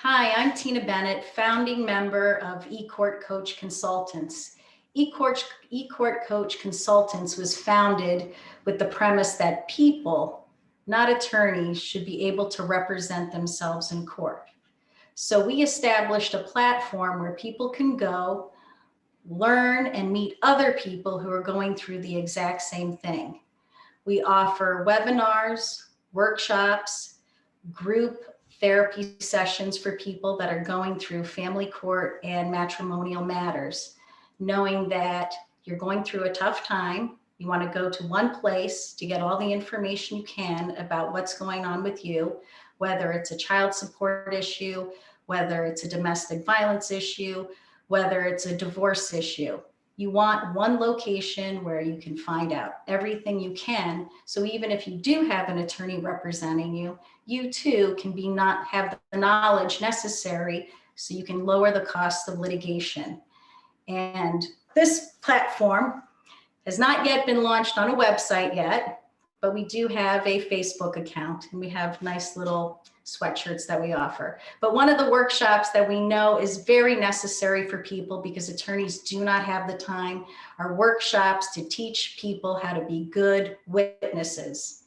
Hi, I'm Tina Bennett, founding member of Ecourt Coach Consultants. Ecourt Coach Consultants was founded with the premise that people, not attorneys, should be able to represent themselves in court. So we established a platform where people can go, learn, and meet other people who are going through the exact same thing. We offer webinars, workshops, group therapy sessions for people that are going through family court and matrimonial matters, knowing that you're going through a tough time. You want to go to one place to get all the information you can about what's going on with you, whether it's a child support issue, whether it's a domestic violence issue, whether it's a divorce issue. You want one location where you can find out everything you can. So even if you do have an attorney representing you, you too can not have the knowledge necessary so you can lower the cost of litigation. And this platform has not yet been launched on a website yet, but we do have a Facebook account and we have nice little sweatshirts that we offer. But one of the workshops that we know is very necessary for people because attorneys do not have the time are workshops to teach people how to be good witnesses.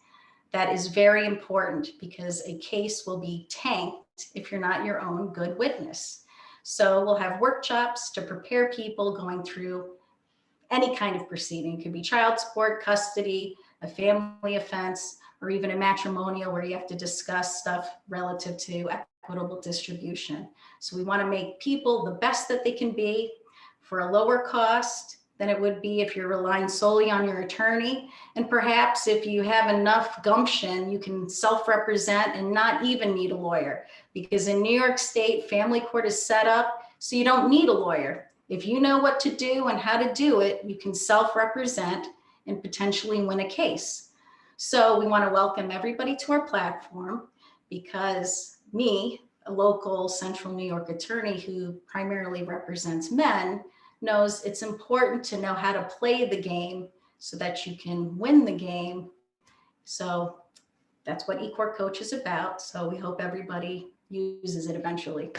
That is very important because a case will be tanked if you're not your own good witness. So we'll have workshops to prepare people going through any kind of proceeding. It could be child support, custody, a family offense, or even a matrimonial where you have to discuss stuff relative to equitable distribution. So we want to make people the best that they can be for a lower cost than it would be if you're relying solely on your attorney. And perhaps if you have enough gumption, you can self-represent and not even need a lawyer. Because in New York State, family court is set up so you don't need a lawyer. If you know what to do and how to do it, you can self-represent and potentially win a case. So we want to welcome everybody to our platform because me, a local central New York attorney who primarily represents men, knows it's important to know how to play the game so that you can win the game. So that's what Ecourt Coach is about. So we hope everybody uses it eventually.